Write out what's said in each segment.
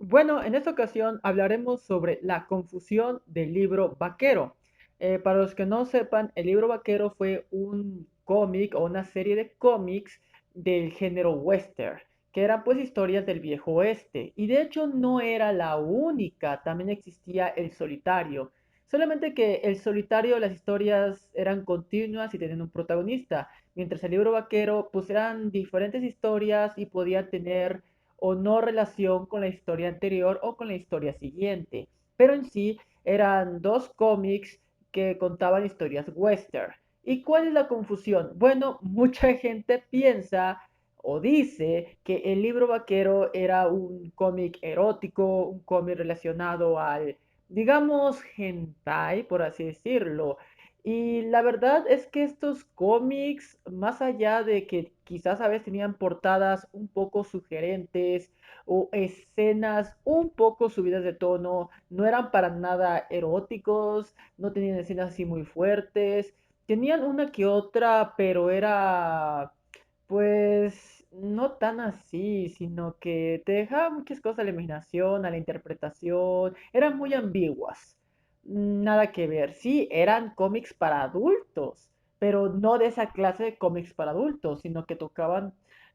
Bueno, en esta ocasión hablaremos sobre la confusión del libro vaquero. Para los que no sepan, el libro vaquero fue un cómic o una serie de cómics del género western, que eran pues historias del viejo oeste. Y de hecho no era la única, también existía el solitario. Solamente que el solitario, las historias eran continuas y tenían un protagonista, mientras el libro vaquero pues eran diferentes historias y podía tener o no relación con la historia anterior o con la historia siguiente. Pero en sí eran dos cómics que contaban historias western. ¿Y cuál es la confusión? Bueno, mucha gente piensa o dice que el libro vaquero era un cómic erótico, un cómic relacionado al, digamos, hentai, por así decirlo. Y la verdad es que estos cómics, más allá de que quizás a veces tenían portadas un poco sugerentes o escenas un poco subidas de tono, no eran para nada eróticos, no tenían escenas así muy fuertes, tenían una que otra, pero era pues no tan así, sino que te dejaba muchas cosas a la imaginación, a la interpretación, eran muy ambiguas. Nada que ver. Sí, eran cómics para adultos, pero no de esa clase de cómics para adultos, sino que tocaban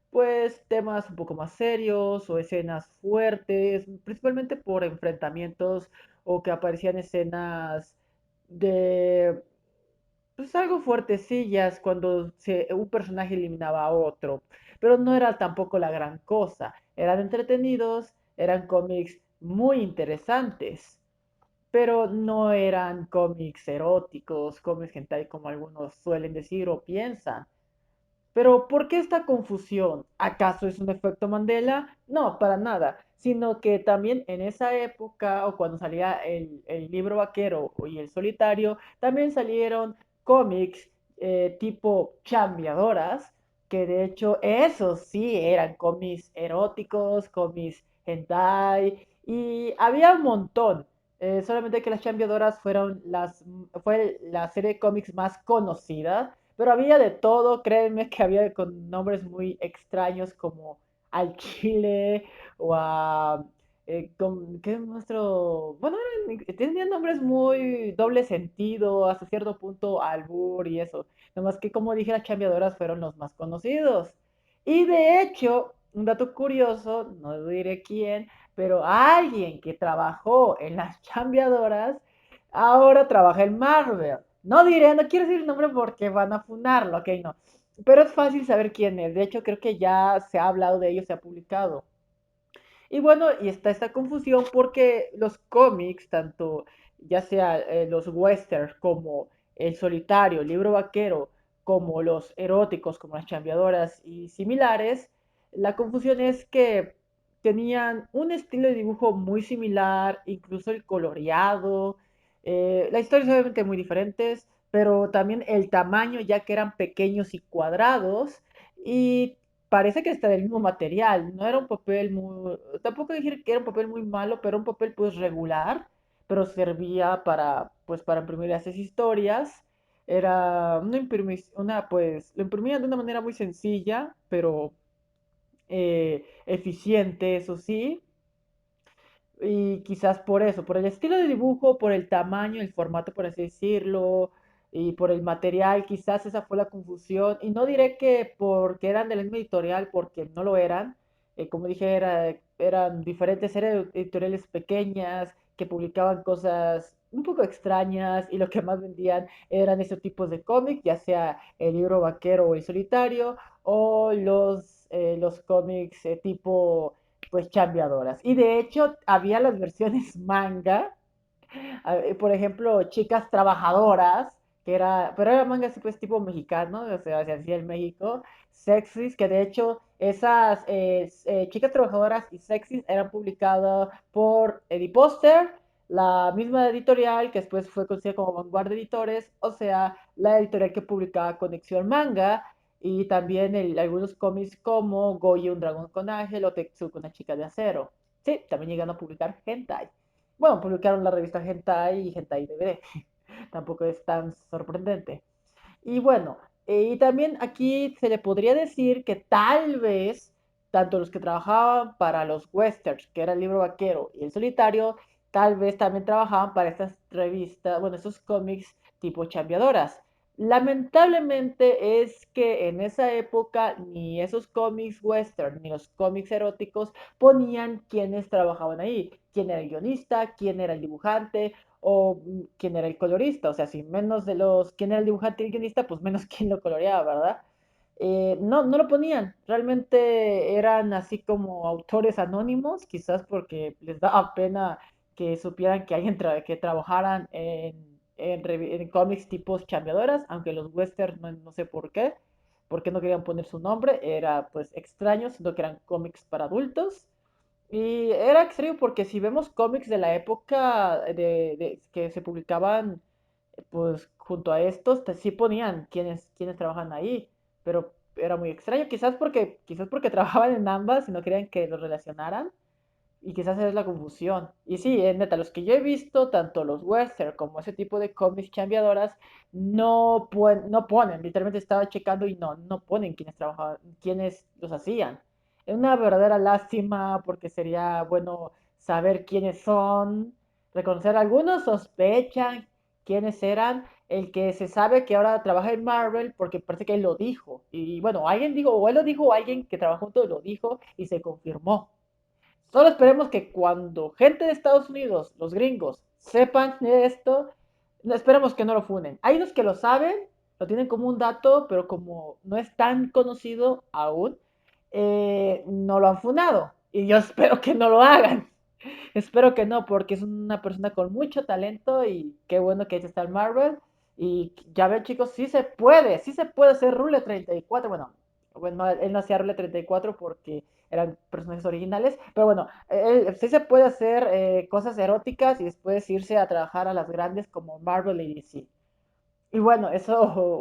pues temas un poco más serios o escenas fuertes, principalmente por enfrentamientos o que aparecían escenas de pues algo fuertecillas cuando un personaje eliminaba a otro, pero no era tampoco la gran cosa. Eran entretenidos, eran cómics muy interesantes, pero no eran cómics eróticos, cómics hentai como algunos suelen decir o piensan. Pero ¿por qué esta confusión? ¿Acaso es un efecto Mandela? No, para nada, sino que también en esa época o cuando salía el libro vaquero y el solitario, también salieron cómics tipo chambeadoras, que de hecho esos sí eran cómics eróticos, cómics hentai, y había un montón. Solamente que las chambeadoras fue la serie de cómics más conocida, pero había de todo, créanme que había con nombres muy extraños como al chile o a... ¿qué es nuestro? Bueno, tenían nombres muy doble sentido, hasta cierto punto albur y eso. Nomás que como dije, las chambeadoras fueron los más conocidos. Y de hecho, un dato curioso, no diré quién, pero alguien que trabajó en las chambeadoras ahora trabaja en Marvel. No diré, no quiero decir el nombre porque van a funarlo, ok, no. Pero es fácil saber quién es. De hecho, creo que ya se ha hablado de ello, se ha publicado. Y bueno, y está esta confusión porque los cómics, tanto ya sea los western como el solitario, el libro vaquero, como los eróticos, como las chambeadoras y similares, la confusión es que tenían un estilo de dibujo muy similar, incluso el coloreado, las historias obviamente muy diferentes, pero también el tamaño, ya que eran pequeños y cuadrados, y parece que está del mismo material. No era un papel muy, tampoco decir que era un papel muy malo, pero un papel pues regular, pero servía para, pues para imprimir esas historias. Era pues, lo imprimían de una manera muy sencilla, pero eficiente, eso sí. Y quizás por eso, por el estilo de dibujo, por el tamaño, el formato, por así decirlo, y por el material, quizás esa fue la confusión. Y no diré que porque eran de la misma editorial, porque no lo eran. Como dije, eran diferentes, eran editoriales pequeñas que publicaban cosas un poco extrañas y lo que más vendían eran esos tipos de cómics, ya sea el libro vaquero o el solitario, o los cómics tipo pues chambeadoras. Y de hecho había las versiones manga, por ejemplo, chicas trabajadoras, pero era manga así pues tipo mexicano, o sea, se hacía en México, sexys, que de hecho esas chicas trabajadoras y sexys eran publicadas por Ediposter, la misma editorial que después fue conocida como Vanguardia Editores, o sea, la editorial que publicaba Conexión Manga, y también algunos cómics como Goyi, un dragón con ángel, o Tetsuko, una chica de acero. Sí, también llegan a publicar hentai. Bueno, publicaron la revista Hentai y Hentai DVD. Tampoco es tan sorprendente. Y bueno, y también aquí se le podría decir que tanto los que trabajaban para los westerns, que era el libro vaquero, y el solitario, tal vez también trabajaban para estas revistas, bueno, estos cómics tipo chambeadoras. Lamentablemente es que en esa época ni esos cómics western ni los cómics eróticos ponían quienes trabajaban ahí, quién era el guionista, quién era el dibujante o quién era el colorista. O sea, si menos de los quién era el dibujante y el guionista, pues menos quién lo coloreaba, ¿verdad? No lo ponían, realmente eran así como autores anónimos, quizás porque les daba pena que supieran que alguien que trabajaran en cómics tipos chambeadoras, aunque los westerns no sé por qué no querían poner su nombre, era pues extraño, siendo que eran cómics para adultos. Y era extraño porque si vemos cómics de la época que se publicaban pues junto a estos sí ponían quienes trabajan ahí, pero era muy extraño, quizás porque trabajaban en ambas y no querían que los relacionaran, y quizás esa es la confusión. Y sí, neta, los que yo he visto, tanto los western como ese tipo de cómics chambeadoras, no ponen, literalmente estaba checando y no ponen quienes trabajaban, quienes los hacían. Es una verdadera lástima porque sería bueno saber quiénes son, reconocer algunos sospechan quiénes eran, el que se sabe que ahora trabaja en Marvel porque parece que él lo dijo. Y bueno, alguien dijo, o él lo dijo, o alguien que trabajó junto lo dijo y se confirmó. Solo esperemos que cuando gente de Estados Unidos, los gringos, sepan de esto, esperemos que no lo funen. Hay unos que lo saben, lo tienen como un dato, pero como no es tan conocido aún, no lo han funado. Y yo espero que no lo hagan. Espero que no, porque es una persona con mucho talento y qué bueno que ahí está el Marvel. Y ya ven, chicos, sí se puede hacer Rule 34. Bueno, él no hacía Rule 34 porque eran personajes originales, pero bueno, sí se puede hacer cosas eróticas y después irse a trabajar a las grandes como Marvel y DC. Y bueno,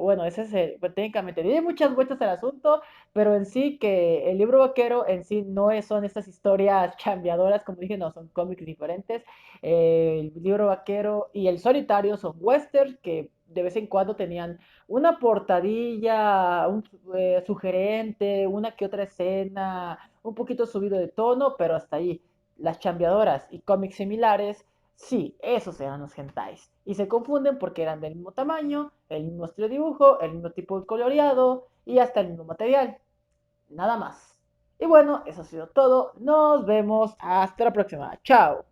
bueno, ese es pues, técnicamente, tiene muchas vueltas al asunto, pero en sí que el libro vaquero en sí son estas historias chambeadoras, como dije, no, son cómics diferentes. El libro vaquero y el solitario son westerns que de vez en cuando tenían una portadilla, sugerente, una que otra escena, un poquito subido de tono, pero hasta ahí. Las chambeadoras y cómics similares. Sí, esos eran los hentais. Y se confunden porque eran del mismo tamaño, el mismo estilo de dibujo, el mismo tipo de coloreado y hasta el mismo material. Nada más. Y bueno, eso ha sido todo. Nos vemos hasta la próxima. Chao.